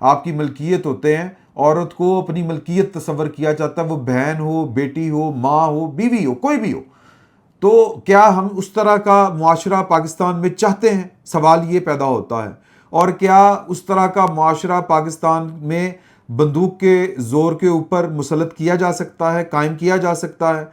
آپ کی ملکیت ہوتے ہیں. عورت کو اپنی ملکیت تصور کیا جاتا ہے، وہ بہن ہو، بیٹی ہو، ماں ہو، بیوی ہو، کوئی بھی ہو. تو کیا ہم اس طرح کا معاشرہ پاکستان میں چاہتے ہیں؟ سوال یہ پیدا ہوتا ہے. اور کیا اس طرح کا معاشرہ پاکستان میں بندوق کے زور کے اوپر مسلط کیا جا سکتا ہے، قائم کیا جا سکتا ہے؟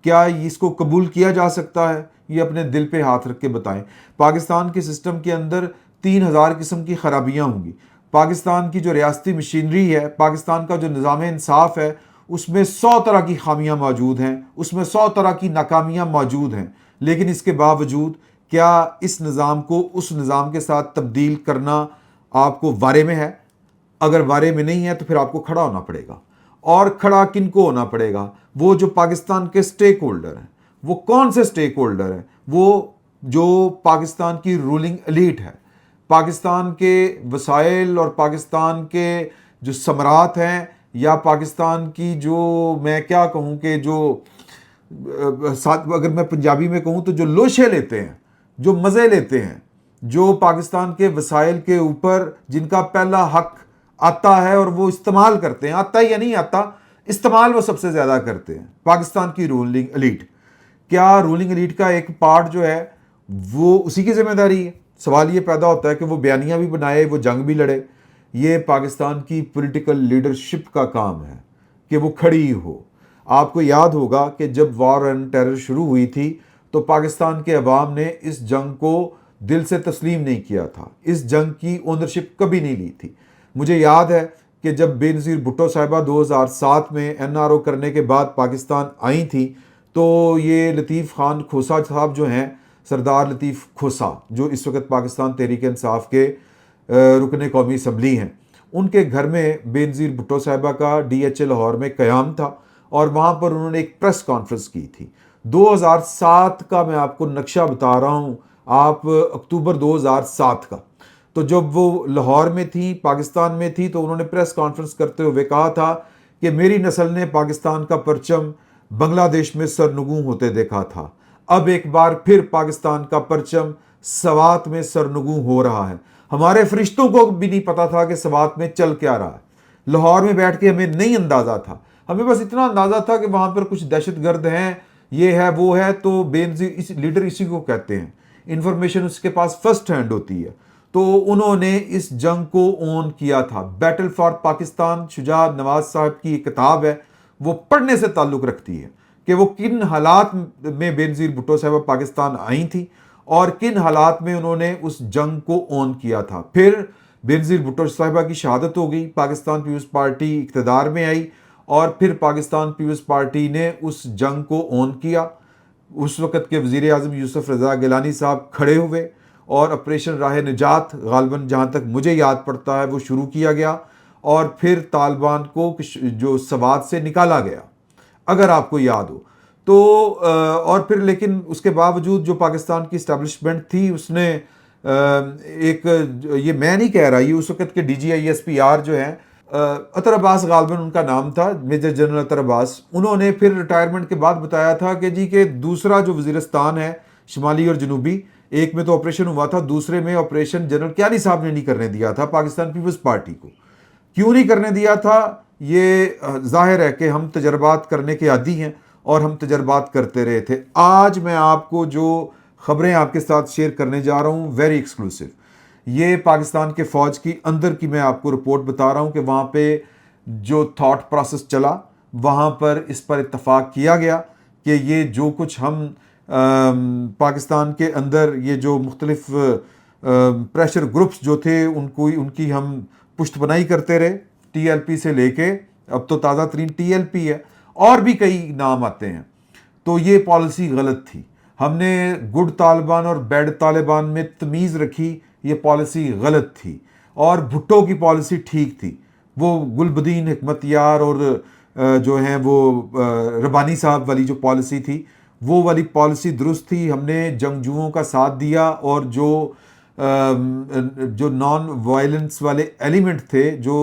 کیا اس کو قبول کیا جا سکتا ہے؟ یہ اپنے دل پہ ہاتھ رکھ کے بتائیں. پاکستان کے سسٹم کے اندر 3000 قسم کی خرابیاں ہوں گی. پاکستان کی جو ریاستی مشینری ہے، پاکستان کا جو نظام انصاف ہے، اس میں 100 طرح کی خامیاں موجود ہیں، اس میں 100 طرح کی ناکامیاں موجود ہیں. لیکن اس کے باوجود کیا اس نظام کو اس نظام کے ساتھ تبدیل کرنا آپ کو وارے میں ہے؟ اگر وارے میں نہیں ہے تو پھر آپ کو کھڑا ہونا پڑے گا. اور کھڑا کن کو ہونا پڑے گا؟ وہ جو پاکستان کے سٹیک ہولڈر ہیں. وہ کون سے سٹیک ہولڈر ہیں؟ وہ جو پاکستان کی رولنگ ایلیٹ ہے، پاکستان کے وسائل اور پاکستان کے جو ثمرات ہیں، یا پاکستان کی جو میں کیا کہوں کہ جو اگر میں پنجابی میں کہوں تو جو لوشے لیتے ہیں، جو مزے لیتے ہیں، جو پاکستان کے وسائل کے اوپر جن کا پہلا حق آتا ہے اور وہ استعمال کرتے ہیں، آتا یا نہیں آتا، استعمال وہ سب سے زیادہ کرتے ہیں. پاکستان کی رولنگ ایلیٹ. کیا رولنگ ایلیٹ کا ایک پارٹ جو ہے وہ اسی کی ذمہ داری ہے؟ سوال یہ پیدا ہوتا ہے کہ وہ بیانیاں بھی بنائے، وہ جنگ بھی لڑے. یہ پاکستان کی پولیٹیکل لیڈرشپ کا کام ہے کہ وہ کھڑی ہو. آپ کو یاد ہوگا کہ جب وار اینڈ ٹیرر شروع ہوئی تھی تو پاکستان کے عوام نے اس جنگ کو دل سے تسلیم نہیں کیا تھا، اس جنگ کی اونرشپ کبھی نہیں لی تھی. مجھے یاد ہے کہ جب بے نظیر بھٹو صاحبہ 2007 میں NRO کرنے کے بعد پاکستان آئی تھیں تو یہ لطیف خان کھوسا صاحب جو ہیں، سردار لطیف کھوسا، جو اس وقت پاکستان تحریک انصاف کے رکن قومی اسمبلی ہیں، ان کے گھر میں بے نظیر بھٹو صاحبہ کا DHA لاہور میں قیام تھا اور وہاں پر انہوں نے ایک پریس کانفرنس کی تھی. 2007 کا میں آپ کو نقشہ بتا رہا ہوں، آپ اکتوبر 2007 کا. تو جب وہ لاہور میں تھی، پاکستان میں تھی، تو انہوں نے پریس کانفرنس کرتے ہوئے کہا تھا کہ میری نسل نے پاکستان کا پرچم بنگلہ دیش میں سرنگوں ہوتے دیکھا تھا، اب ایک بار پھر پاکستان کا پرچم سوات میں سرنگوں ہو رہا ہے. ہمارے فرشتوں کو بھی نہیں پتا تھا کہ سوات میں چل کیا رہا ہے. لاہور میں بیٹھ کے ہمیں نہیں اندازہ تھا، ہمیں بس اتنا اندازہ تھا کہ وہاں پر کچھ دہشت گرد ہیں، یہ ہے وہ ہے. تو بے نظیر لیڈر اسی کو کہتے ہیں، انفارمیشن اس کے پاس فرسٹ ہینڈ ہوتی ہے. تو انہوں نے اس جنگ کو اون کیا تھا. بیٹل فار پاکستان شجاع نواز صاحب کی ایک کتاب ہے، وہ پڑھنے سے تعلق رکھتی ہے کہ وہ کن حالات میں بے نظیر بھٹو صاحبہ پاکستان آئی تھی اور کن حالات میں انہوں نے اس جنگ کو اون کیا تھا. پھر بے نظیر بھٹو صاحبہ کی شہادت ہو گئی، پاکستان پیپلز پارٹی اقتدار میں آئی اور پھر پاکستان پیپلز پارٹی نے اس جنگ کو اون کیا. اس وقت کے وزیر اعظم یوسف رضا گیلانی صاحب کھڑے ہوئے اور آپریشن راہ نجات غالباً جہاں تک مجھے یاد پڑتا ہے وہ شروع کیا گیا اور پھر طالبان کو جو سوات سے نکالا گیا، اگر آپ کو یاد ہو تو. اور پھر لیکن اس کے باوجود جو پاکستان کی اسٹیبلشمنٹ تھی اس نے ایک، یہ میں نہیں کہہ رہا، یہ اس وقت کے DGISPR جو ہیں، اطہر عباس غالباً ان کا نام تھا، میجر جنرل اطہر عباس، انہوں نے پھر ریٹائرمنٹ کے بعد بتایا تھا کہ جی کہ دوسرا جو وزیرستان ہے شمالی اور جنوبی، ایک میں تو آپریشن ہوا تھا، دوسرے میں آپریشن جنرل کیانی صاحب نے نہیں کرنے دیا تھا پاکستان پیپلز پارٹی کو. کیوں نہیں کرنے دیا تھا؟ یہ ظاہر ہے کہ ہم تجربات کرنے کے عادی ہیں اور ہم تجربات کرتے رہے تھے. آج میں آپ کو جو خبریں آپ کے ساتھ شیئر کرنے جا رہا ہوں ویری ایکسکلوسیو، یہ پاکستان کے فوج کی اندر کی میں آپ کو رپورٹ بتا رہا ہوں کہ وہاں پہ جو تھاٹ پروسیس چلا، وہاں پر اس پر اتفاق کیا گیا کہ یہ جو کچھ ہم پاکستان کے اندر یہ جو مختلف پریشر گروپس جو تھے ان کی ہم پشت بنائی کرتے رہے، TLP سے لے کے اب تو تازہ ترین TLP ہے، اور بھی کئی نام آتے ہیں. تو یہ پالیسی غلط تھی. ہم نے گڈ طالبان اور بیڈ طالبان میں تمیز رکھی، یہ پالیسی غلط تھی. اور بھٹو کی پالیسی ٹھیک تھی، وہ گلبدین حکمت یار اور جو ہیں وہ ربانی صاحب والی جو پالیسی تھی وہ والی پالیسی درست تھی. ہم نے جنگجوؤں کا ساتھ دیا اور جو نان وائلنس والے ایلیمنٹ تھے، جو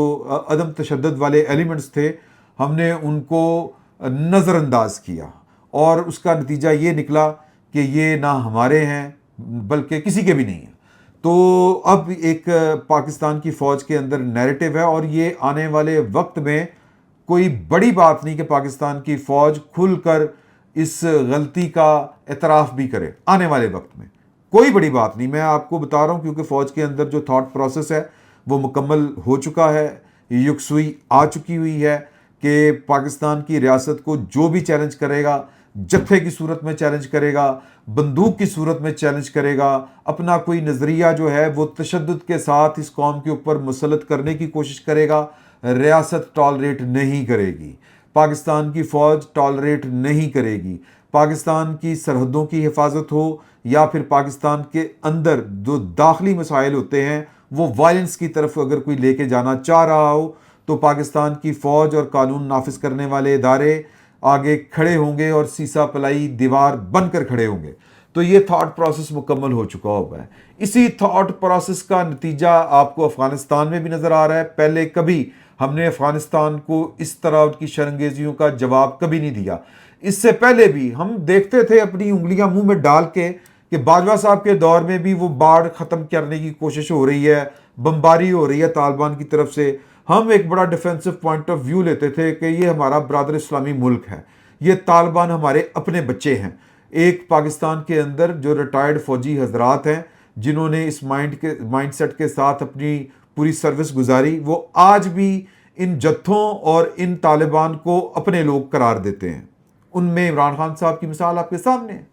عدم تشدد والے ایلیمنٹس تھے، ہم نے ان کو نظر انداز کیا اور اس کا نتیجہ یہ نکلا کہ یہ نہ ہمارے ہیں بلکہ کسی کے بھی نہیں ہیں. تو اب ایک پاکستان کی فوج کے اندر نیریٹو ہے، اور یہ آنے والے وقت میں کوئی بڑی بات نہیں کہ پاکستان کی فوج کھل کر اس غلطی کا اعتراف بھی کرے آنے والے وقت میں. کوئی بڑی بات نہیں، میں آپ کو بتا رہا ہوں، کیونکہ فوج کے اندر جو تھاٹ پروسیس ہے وہ مکمل ہو چکا ہے، یکسوئی آ چکی ہوئی ہے کہ پاکستان کی ریاست کو جو بھی چیلنج کرے گا، جتھے کی صورت میں چیلنج کرے گا، بندوق کی صورت میں چیلنج کرے گا، اپنا کوئی نظریہ جو ہے وہ تشدد کے ساتھ اس قوم کے اوپر مسلط کرنے کی کوشش کرے گا، ریاست ٹالریٹ نہیں کرے گی، پاکستان کی فوج ٹالریٹ نہیں کرے گی. پاکستان کی سرحدوں کی حفاظت ہو یا پھر پاکستان کے اندر جو داخلی مسائل ہوتے ہیں وہ وائلنس کی طرف اگر کوئی لے کے جانا چاہ رہا ہو تو پاکستان کی فوج اور قانون نافذ کرنے والے ادارے آگے کھڑے ہوں گے اور سیسا پلائی دیوار بن کر کھڑے ہوں گے. تو یہ تھاٹ پروسیس مکمل ہو چکا ہوا ہے. اسی تھاٹ پروسیس کا نتیجہ آپ کو افغانستان میں بھی نظر آ رہا ہے. پہلے کبھی ہم نے افغانستان کو اس طرح کی شرنگیزیوں کا جواب کبھی نہیں دیا. اس سے پہلے بھی ہم دیکھتے تھے اپنی انگلیاں منہ میں ڈال کے کہ باجوہ صاحب کے دور میں بھی وہ باڑ ختم کرنے کی کوشش ہو رہی ہے، بمباری ہو رہی ہے طالبان کی طرف سے. ہم ایک بڑا ڈیفینسو پوائنٹ آف ویو لیتے تھے کہ یہ ہمارا برادر اسلامی ملک ہے، یہ طالبان ہمارے اپنے بچے ہیں. ایک پاکستان کے اندر جو ریٹائرڈ فوجی حضرات ہیں جنہوں نے اس مائنڈ سیٹ کے ساتھ اپنی پوری سروس گزاری، وہ آج بھی ان جتھوں اور ان طالبان کو اپنے لوگ قرار دیتے ہیں. ان میں عمران خان صاحب کی مثال آپ کے سامنے ہے،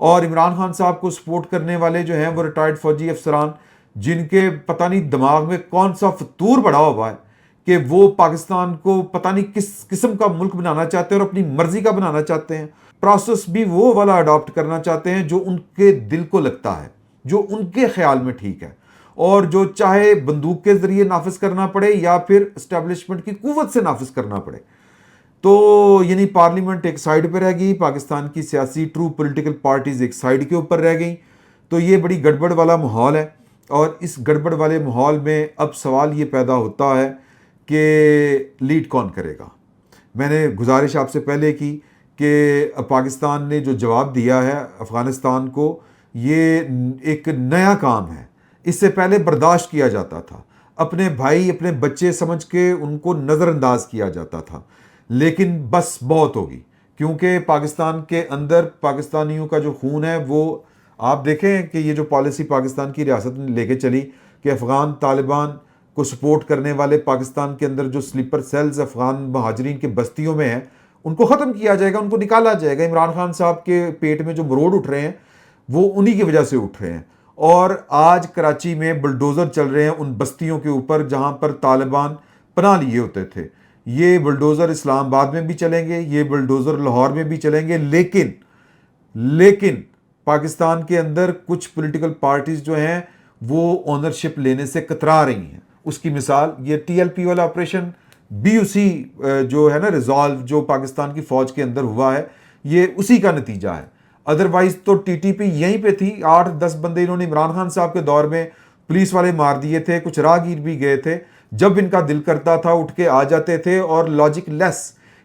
اور عمران خان صاحب کو سپورٹ کرنے والے جو ہیں وہ ریٹائرڈ فوجی افسران جن کے پتہ نہیں دماغ میں کون سا فطور بڑا ہوا ہے کہ وہ پاکستان کو پتہ نہیں کس قسم کا ملک بنانا چاہتے ہیں اور اپنی مرضی کا بنانا چاہتے ہیں. پروسیس بھی وہ والا اڈاپٹ کرنا چاہتے ہیں جو ان کے دل کو لگتا ہے، جو ان کے خیال میں ٹھیک ہے، اور جو چاہے بندوق کے ذریعے نافذ کرنا پڑے یا پھر اسٹیبلشمنٹ کی قوت سے نافذ کرنا پڑے. تو یعنی پارلیمنٹ ایک سائیڈ پہ رہ گئی، پاکستان کی سیاسی ٹرو پولیٹیکل پارٹیز ایک سائیڈ کے اوپر رہ گئیں. تو یہ بڑی گڑبڑ والا ماحول ہے، اور اس گڑبڑ والے ماحول میں اب سوال یہ پیدا ہوتا ہے کہ لیڈ کون کرے گا. میں نے گزارش آپ سے پہلے کی کہ پاکستان نے جو جواب دیا ہے افغانستان کو، یہ ایک نیا کام ہے. اس سے پہلے برداشت کیا جاتا تھا، اپنے بھائی اپنے بچے سمجھ کے ان کو نظر انداز کیا جاتا تھا، لیکن بس بہت ہوگی. کیونکہ پاکستان کے اندر پاکستانیوں کا جو خون ہے وہ آپ دیکھیں کہ یہ جو پالیسی پاکستان کی ریاست نے لے کے چلی کہ افغان طالبان کو سپورٹ کرنے والے پاکستان کے اندر جو سلیپر سیلز افغان مہاجرین کے بستیوں میں ہیں ان کو ختم کیا جائے گا، ان کو نکالا جائے گا. عمران خان صاحب کے پیٹ میں جو مروڑ اٹھ رہے ہیں وہ انہی کی وجہ سے اٹھ رہے ہیں. اور آج کراچی میں بلڈوزر چل رہے ہیں ان بستیوں کے اوپر جہاں پر طالبان پناہ لیے ہوتے تھے. یہ بلڈوزر اسلام آباد میں بھی چلیں گے، یہ بلڈوزر لاہور میں بھی چلیں گے، لیکن پاکستان کے اندر کچھ پولیٹیکل پارٹیز جو ہیں وہ اونرشپ لینے سے کترا رہی ہیں. اس کی مثال یہ ٹی ایل پی والا آپریشن بھی اسی جو ہے نا ریزالو جو پاکستان کی فوج کے اندر ہوا ہے، یہ اسی کا نتیجہ ہے. ادروائز تو ٹی ٹی پی یہیں پہ تھی. 8-10 بندے انہوں نے عمران خان صاحب کے دور میں پولیس والے مار دیے تھے، کچھ راہگیر بھی گئے تھے. جب ان کا دل کرتا تھا اٹھ کے آ جاتے تھے، اور لاجک لیس،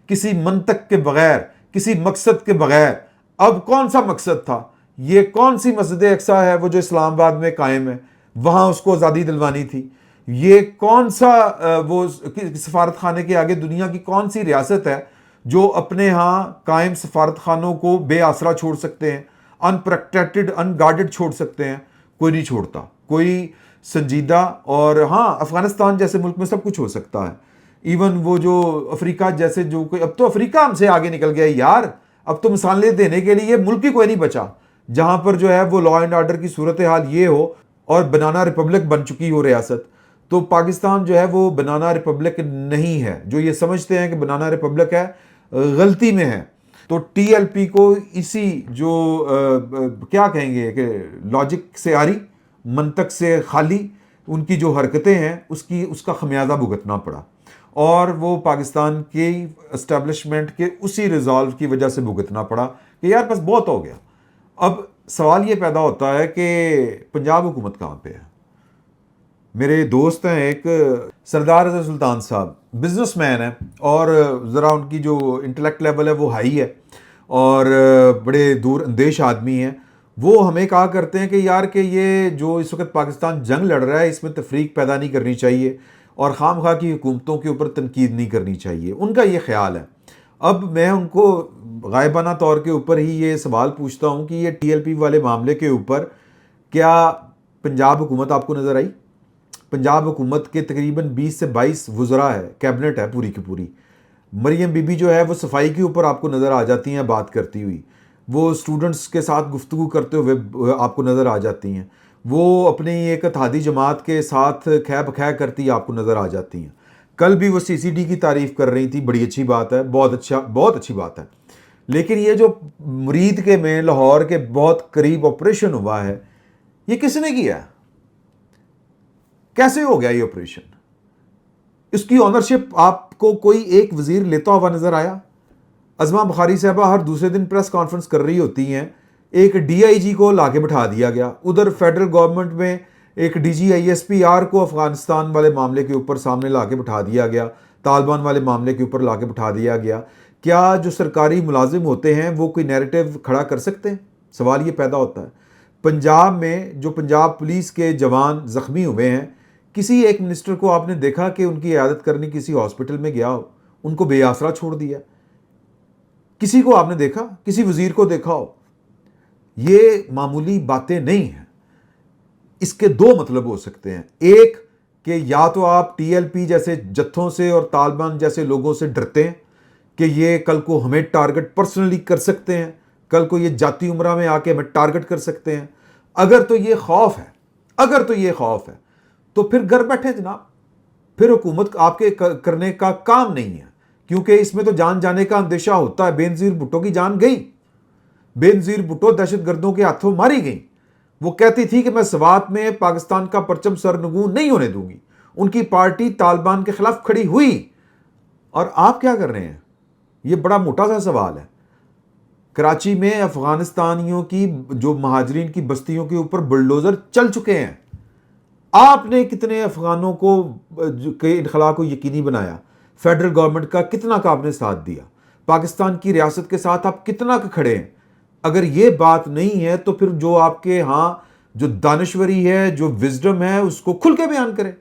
کسی منطق کے بغیر، کسی مقصد کے بغیر. اب کون سا مقصد تھا؟ یہ کون سی مسجد اقصیٰ ہے وہ جو اسلام آباد میں قائم ہے، وہاں اس کو آزادی دلوانی تھی؟ یہ کون سا وہ سفارت خانے کے آگے دنیا کی کون سی ریاست ہے جو اپنے ہاں قائم سفارت خانوں کو بے آسرا چھوڑ سکتے ہیں، ان پروٹیکٹڈ ان گارڈڈ چھوڑ سکتے ہیں؟ کوئی نہیں چھوڑتا، کوئی سنجیدہ. اور ہاں افغانستان جیسے ملک میں سب کچھ ہو سکتا ہے. ایون وہ جو افریقہ جیسے جو کوئی، اب تو افریقہ ہم سے آگے نکل گیا یار. اب تو مثالیں دینے کے لیے ملک ہی کوئی نہیں بچا جہاں پر جو ہے وہ لا اینڈ آرڈر کی صورتحال یہ ہو اور بنانا ریپبلک بن چکی ہو ریاست. تو پاکستان جو ہے وہ بنانا ریپبلک نہیں ہے. جو یہ سمجھتے ہیں کہ بنانا ریپبلک ہے، غلطی میں ہے. تو ٹی ایل پی کو اسی جو کیا کہیں گے کہ لاجک سے آری، منطق سے خالی ان کی جو حرکتیں ہیں اس کا خمیازہ بھگتنا پڑا، اور وہ پاکستان کی اسٹیبلشمنٹ کے اسی ریزالو کی وجہ سے بھگتنا پڑا کہ یار بس بہت ہو گیا. اب سوال یہ پیدا ہوتا ہے کہ پنجاب حکومت کہاں پہ ہے؟ میرے دوست ہیں ایک سردار اظہر سلطان صاحب، بزنس مین ہیں، اور ذرا ان کی جو انٹلیکٹ لیول ہے وہ ہائی ہے، اور بڑے دور اندیش آدمی ہیں. وہ ہمیں کہا کرتے ہیں کہ یار کہ یہ جو اس وقت پاکستان جنگ لڑ رہا ہے اس میں تفریق پیدا نہیں کرنی چاہیے اور خام خواہ کی حکومتوں کے اوپر تنقید نہیں کرنی چاہیے، ان کا یہ خیال ہے۔ اب میں ان کو غائبانہ طور کے اوپر ہی یہ سوال پوچھتا ہوں کہ یہ ٹی ایل پی والے معاملے کے اوپر کیا پنجاب حکومت آپ کو نظر آئی؟ پنجاب حکومت کے تقریباً 20 سے 22 وزراء ہے، کیبنٹ ہے پوری کی پوری۔ مریم بی بی جو ہے وہ صفائی کے اوپر آپ کو نظر آ جاتی ہیں بات کرتی ہوئی، وہ اسٹوڈنٹس کے ساتھ گفتگو کرتے ہوئے آپ کو نظر آ جاتی ہیں، وہ اپنی ایک اتحادی جماعت کے ساتھ خے بخے کرتی آپ کو نظر آ جاتی ہیں۔ کل بھی وہ سی سی ڈی کی تعریف کر رہی تھی، بڑی اچھی بات ہے، بہت اچھی بات ہے۔ لیکن یہ جو مرید کے میں لاہور کے بہت قریب آپریشن ہوا ہے، یہ کس نے کیا ہے؟ کیسے ہو گیا یہ آپریشن؟ اس کی آنرشپ آپ کو کوئی ایک وزیر لیتا ہوا نظر آیا؟ عظمہ بخاری صاحبہ ہر دوسرے دن پریس کانفرنس کر رہی ہوتی ہیں، ایک ڈی آئی جی کو لا کے بٹھا دیا گیا، ادھر فیڈرل گورنمنٹ میں ایک D G I S P R کو افغانستان والے معاملے کے اوپر سامنے لا کے بٹھا دیا گیا، طالبان والے معاملے کے اوپر لا کے بٹھا دیا گیا۔ کیا جو سرکاری ملازم ہوتے ہیں وہ کوئی نیریٹو کھڑا کر سکتے ہیں؟ سوال یہ پیدا ہوتا ہے۔ پنجاب میں جو پنجاب پولیس کے جوان زخمی ہوئے ہیں، کسی ایک منسٹر کو آپ نے دیکھا کہ ان کی عیادت کرنے کسی ہاسپٹل میں گیا ہو، ان کو بے آسرا چھوڑ دیا؟ کسی کو آپ نے دیکھا؟ کسی وزیر کو دیکھا ہو؟ یہ معمولی باتیں نہیں ہیں۔ اس کے دو مطلب ہو سکتے ہیں، ایک کہ یا تو آپ ٹی ایل پی جیسے جتھوں سے اور طالبان جیسے لوگوں سے ڈرتے ہیں کہ یہ کل کو ہمیں ٹارگٹ پرسنلی کر سکتے ہیں، کل کو یہ جاتی عمرہ میں آ کے ہمیں ٹارگٹ کر سکتے ہیں۔ اگر تو یہ خوف ہے تو پھر گھر بیٹھے جناب، پھر حکومت آپ کے کرنے کا کام نہیں ہے، کیونکہ اس میں تو جان جانے کا اندیشہ ہوتا ہے۔ بے نظیر بھٹو کی جان گئی، بے نظیر بھٹو دہشت گردوں کے ہاتھوں ماری گئی۔ وہ کہتی تھی کہ میں سوات میں پاکستان کا پرچم سرنگوں نہیں ہونے دوں گی، ان کی پارٹی طالبان کے خلاف کھڑی ہوئی۔ اور آپ کیا کر رہے ہیں؟ یہ بڑا موٹا سا سوال ہے۔ کراچی میں افغانستانیوں کی جو مہاجرین کی بستیوں کے اوپر بلڈوزر چل چکے ہیں، آپ نے کتنے افغانوں کو کے انخلاء کو یقینی بنایا؟ فیڈرل گورنمنٹ کا کتنا کا آپ نے ساتھ دیا؟ پاکستان کی ریاست کے ساتھ آپ کتنا کھڑے ہیں؟ اگر یہ بات نہیں ہے تو پھر جو آپ کے ہاں جو دانشوری ہے، جو وزڈم ہے، اس کو کھل کے بیان کریں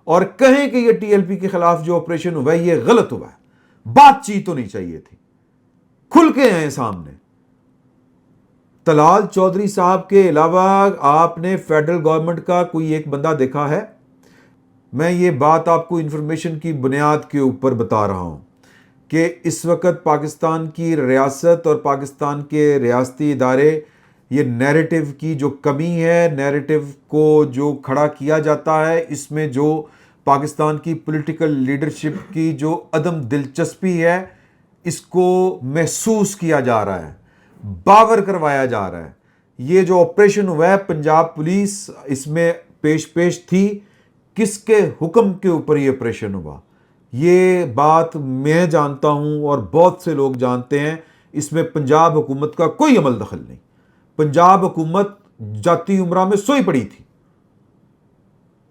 اور کہیں کہ یہ ٹی ایل پی کے خلاف جو آپریشن ہوا ہے یہ غلط ہوا ہے، بات چیت تو نہیں چاہیے تھی، کھل کے آئیں سامنے۔ طلال چودھری صاحب کے علاوہ آپ نے فیڈرل گورنمنٹ کا کوئی ایک بندہ دیکھا ہے؟ میں یہ بات آپ کو انفارمیشن کی بنیاد کے اوپر بتا رہا ہوں کہ اس وقت پاکستان کی ریاست اور پاکستان کے ریاستی ادارے، یہ نیریٹو کی جو کمی ہے، نیریٹو کو جو کھڑا کیا جاتا ہے، اس میں جو پاکستان کی پولیٹیکل لیڈرشپ کی جو عدم دلچسپی ہے، اس کو محسوس کیا جا رہا ہے، باور کروایا جا رہا ہے۔ یہ جو آپریشن ہوا ہے پنجاب پولیس اس میں پیش تھی، کس کے حکم کے اوپر یہ آپریشن ہوا؟ یہ بات میں جانتا ہوں اور بہت سے لوگ جانتے ہیں، اس میں پنجاب حکومت کا کوئی عمل دخل نہیں۔ پنجاب حکومت جاتی عمرہ میں سوئی پڑی تھی،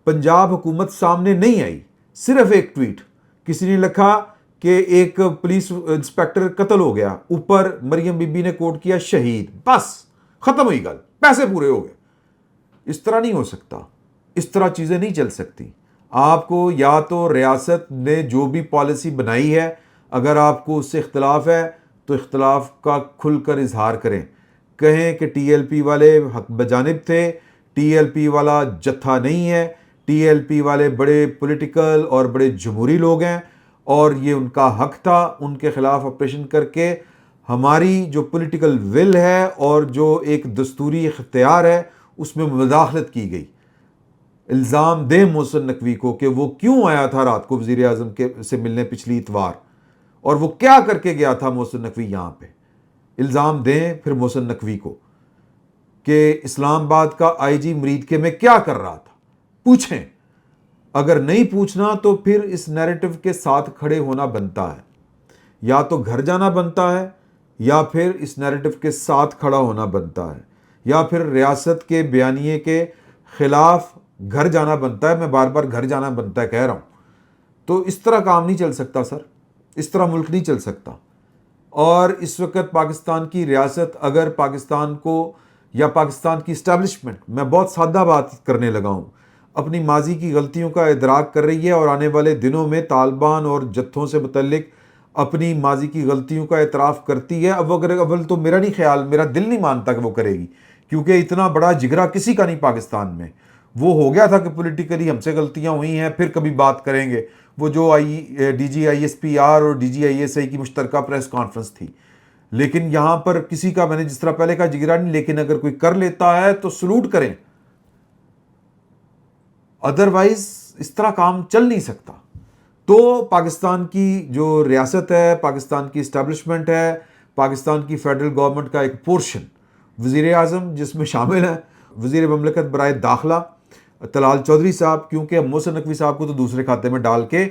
پنجاب حکومت سامنے نہیں آئی۔ صرف ایک ٹویٹ کسی نے لکھا کہ ایک پولیس انسپیکٹر قتل ہو گیا، اوپر مریم بی بی نے کوٹ کیا شہید، بس ختم ہوئی گل، پیسے پورے ہو گئے۔ اس طرح نہیں ہو سکتا، اس طرح چیزیں نہیں چل سکتی۔ آپ کو یا تو ریاست نے جو بھی پالیسی بنائی ہے، اگر آپ کو اس سے اختلاف ہے تو اختلاف کا کھل کر اظہار کریں، کہیں کہ ٹی ایل پی والے حق بجانب تھے، ٹی ایل پی والا جتھا نہیں ہے، ٹی ایل پی والے بڑے پولیٹیکل اور بڑے جمہوری لوگ ہیں اور یہ ان کا حق تھا ان کے خلاف آپریشن کر کے۔ ہماری جو پولیٹیکل ول ہے اور جو ایک دستوری اختیار ہے اس میں مداخلت کی گئی۔ الزام دیں محسن نقوی کو کہ وہ کیوں آیا تھا رات کو وزیر اعظم سے ملنے پچھلی اتوار، اور وہ کیا کر کے گیا تھا محسن نقوی یہاں پہ۔ الزام دیں پھر محسن نقوی کو کہ اسلام آباد کا آئی جی مرید کے میں کیا کر رہا تھا، پوچھیں۔ اگر نہیں پوچھنا تو پھر اس نیریٹو کے ساتھ کھڑے ہونا بنتا ہے، یا تو گھر جانا بنتا ہے یا پھر اس نیریٹو کے ساتھ کھڑا ہونا بنتا ہے، یا پھر ریاست کے بیانیے کے خلاف گھر جانا بنتا ہے۔ میں بار بار گھر جانا بنتا ہے کہہ رہا ہوں، تو اس طرح کام نہیں چل سکتا سر، اس طرح ملک نہیں چل سکتا۔ اور اس وقت پاکستان کی ریاست اگر پاکستان کو یا پاکستان کی اسٹیبلشمنٹ، میں بہت سادہ بات کرنے لگا ہوں، اپنی ماضی کی غلطیوں کا ادراک کر رہی ہے اور آنے والے دنوں میں طالبان اور جتھوں سے متعلق اپنی ماضی کی غلطیوں کا اعتراف کرتی ہے. اب اگر اول تو میرا نہیں خیال، میرا دل نہیں مانتا کہ وہ کرے گی، کیونکہ اتنا بڑا جگرا کسی کا نہیں پاکستان میں. وہ ہو گیا تھا کہ پولیٹیکلی ہم سے غلطیاں ہوئی ہیں، پھر کبھی بات کریں گے. وہ جو D G I S P R اور D G I S I کی مشترکہ پریس کانفرنس تھی، لیکن یہاں پر کسی کا، میں نے جس طرح پہلے کہا، جگرا نہیں، لیکن اگر کوئی کر لیتا ہے تو سلوٹ کریں، ادروائز اس طرح کام چل نہیں سکتا. تو پاکستان کی جو ریاست ہے، پاکستان کی اسٹیبلشمنٹ ہے، پاکستان کی فیڈرل گورنمنٹ کا ایک پورشن، وزیر اعظم جس میں شامل ہیں، وزیر مملکت برائے داخلہ طلال چودھری صاحب، کیونکہ محسن نقوی صاحب کو تو دوسرے کھاتے میں ڈال کے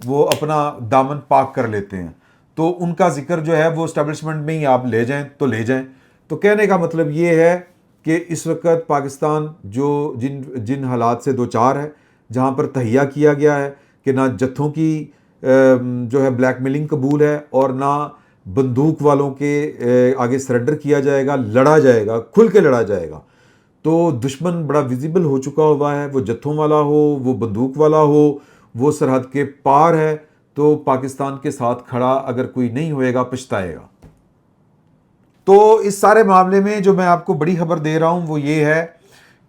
وہ اپنا دامن پاک کر لیتے ہیں، تو ان کا ذکر جو ہے وہ اسٹیبلشمنٹ میں ہی آپ لے جائیں تو لے جائیں. تو کہنے کا مطلب یہ ہے کہ اس وقت پاکستان جو جن حالات سے دوچار ہے، جہاں پر تہیہ کیا گیا ہے کہ نہ جتھوں کی جو ہے بلیک میلنگ قبول ہے اور نہ بندوق والوں کے آگے سرنڈر کیا جائے گا، لڑا جائے گا، کھل کے لڑا جائے گا. تو دشمن بڑا ویزیبل ہو چکا ہوا ہے، وہ جتھوں والا ہو، وہ بندوق والا ہو، وہ سرحد کے پار ہے. تو پاکستان کے ساتھ کھڑا اگر کوئی نہیں ہوئے گا پچھتائے گا. تو اس سارے معاملے میں جو میں آپ کو بڑی خبر دے رہا ہوں وہ یہ ہے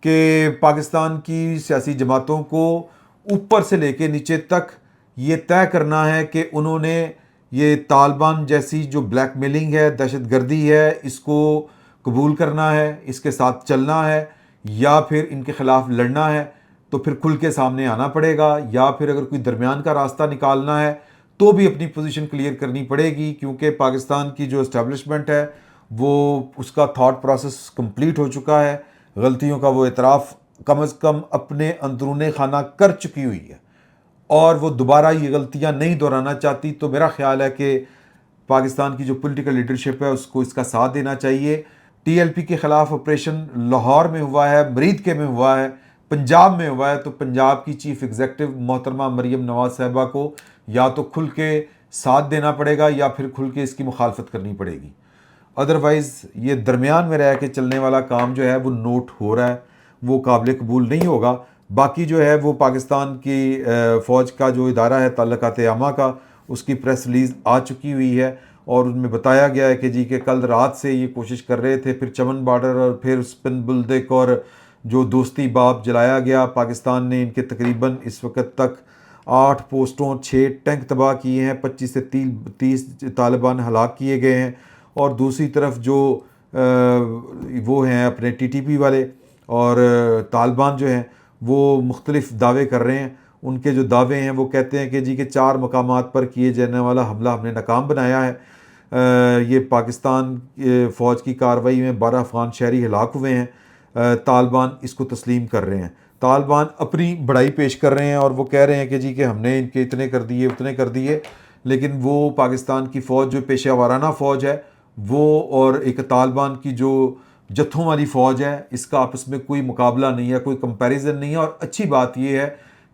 کہ پاکستان کی سیاسی جماعتوں کو اوپر سے لے کے نیچے تک یہ طے کرنا ہے کہ انہوں نے یہ طالبان جیسی جو بلیک میلنگ ہے، دہشت گردی ہے، اس کو قبول کرنا ہے، اس کے ساتھ چلنا ہے، یا پھر ان کے خلاف لڑنا ہے. تو پھر کھل کے سامنے آنا پڑے گا، یا پھر اگر کوئی درمیان کا راستہ نکالنا ہے تو بھی اپنی پوزیشن کلیئر کرنی پڑے گی، کیونکہ پاکستان کی جو اسٹیبلشمنٹ ہے وہ اس کا تھاٹ پروسیس کمپلیٹ ہو چکا ہے. غلطیوں کا وہ اعتراف کم از کم اپنے اندرون خانہ کر چکی ہوئی ہے اور وہ دوبارہ یہ غلطیاں نہیں دہرانا چاہتی. تو میرا خیال ہے کہ پاکستان کی جو پولیٹیکل لیڈرشپ ہے اس کو اس کا ساتھ دینا چاہیے. ٹی ایل پی کے خلاف آپریشن لاہور میں ہوا ہے، مرید کے میں ہوا ہے، پنجاب میں ہوا ہے، تو پنجاب کی چیف ایگزیکٹو محترمہ مریم نواز صاحبہ کو یا تو کھل کے ساتھ دینا پڑے گا یا پھر کھل کے اس کی مخالفت کرنی پڑے گی. ادروائز یہ درمیان میں رہ کے چلنے والا کام جو ہے وہ نوٹ ہو رہا ہے، وہ قابل قبول نہیں ہوگا. باقی جو ہے وہ پاکستان کی فوج کا جو ادارہ ہے تعلقات عامہ کا، اس کی پریس ریلیز آ چکی ہوئی ہے اور ان میں بتایا گیا ہے کہ جی کہ کل رات سے یہ کوشش کر رہے تھے، پھر چمن بارڈر اور پھر سپن بلدک اور جو دوستی باب جلایا گیا. پاکستان نے ان کے تقریباً اس وقت تک 8 پوسٹوں 6 ٹینک تباہ کیے ہیں، 25 سے 30 طالبان ہلاک کیے گئے ہیں. اور دوسری طرف جو وہ ہیں اپنے ٹی ٹی پی والے اور طالبان جو ہیں وہ مختلف دعوے کر رہے ہیں. ان کے جو دعوے ہیں وہ کہتے ہیں کہ جی کہ 4 مقامات پر کیے جانے والا حملہ ہم نے ناکام بنایا ہے. یہ پاکستان فوج کی کارروائی میں 12 افغان شہری ہلاک ہوئے ہیں. طالبان اس کو تسلیم کر رہے ہیں، طالبان اپنی بڑائی پیش کر رہے ہیں اور وہ کہہ رہے ہیں کہ جی کہ ہم نے ان کے اتنے کر دیے اتنے کر دیے. لیکن وہ پاکستان کی فوج جو پیشہ وارانہ فوج ہے وہ اور ایک طالبان کی جو جتھوں والی فوج ہے، اس کا آپس میں کوئی مقابلہ نہیں ہے، کوئی کمپیریزن نہیں ہے. اور اچھی بات یہ ہے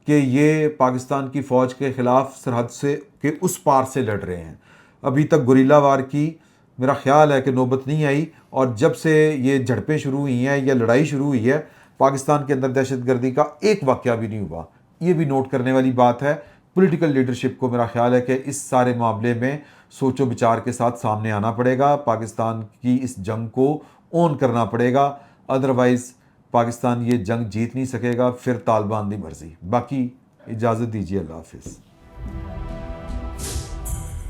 کہ یہ پاکستان کی فوج کے خلاف سرحد سے کے اس پار سے لڑ رہے ہیں. ابھی تک گوریلا وار کی میرا خیال ہے کہ نوبت نہیں آئی، اور جب سے یہ جھڑپیں شروع ہوئی ہیں یا لڑائی شروع ہوئی ہے پاکستان کے اندر دہشت گردی کا ایک واقعہ بھی نہیں ہوا. یہ بھی نوٹ کرنے والی بات ہے. پولیٹیکل لیڈرشپ کو میرا خیال ہے کہ اس سارے معاملے میں سوچ و بچار کے ساتھ سامنے آنا پڑے گا، پاکستان کی اس جنگ کو اون کرنا پڑے گا. ادروائز پاکستان یہ جنگ جیت نہیں سکے گا، پھر طالبان دی مرضی. باقی اجازت دیجیے، اللہ حافظ.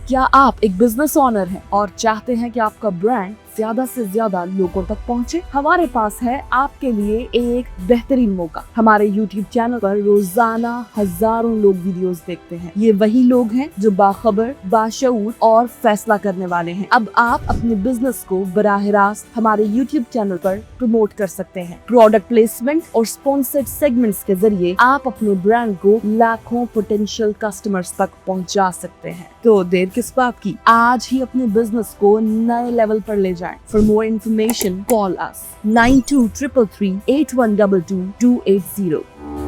کیا آپ ایک بزنس اونر ہیں اور چاہتے ہیں کہ آپ کا برانڈ زیادہ سے زیادہ لوگوں تک پہنچے؟ ہمارے پاس ہے آپ کے لیے ایک بہترین موقع. ہمارے یوٹیوب چینل پر روزانہ ہزاروں لوگ ویڈیوز دیکھتے ہیں. یہ وہی لوگ ہیں جو باخبر، باشعور اور فیصلہ کرنے والے ہیں. اب آپ اپنے بزنس کو براہ راست ہمارے یوٹیوب چینل پر پروموٹ کر سکتے ہیں. پروڈکٹ پلیسمنٹ اور اسپانسرڈ سیگمنٹس کے ذریعے آپ اپنے برانڈ کو لاکھوں پوٹینشیل کسٹمرز تک پہنچا سکتے ہیں. تو دیر کس بات کی، آج ہی اپنے بزنس کو نئے لیول پر لے جائیں. For more information, call us 923338122280.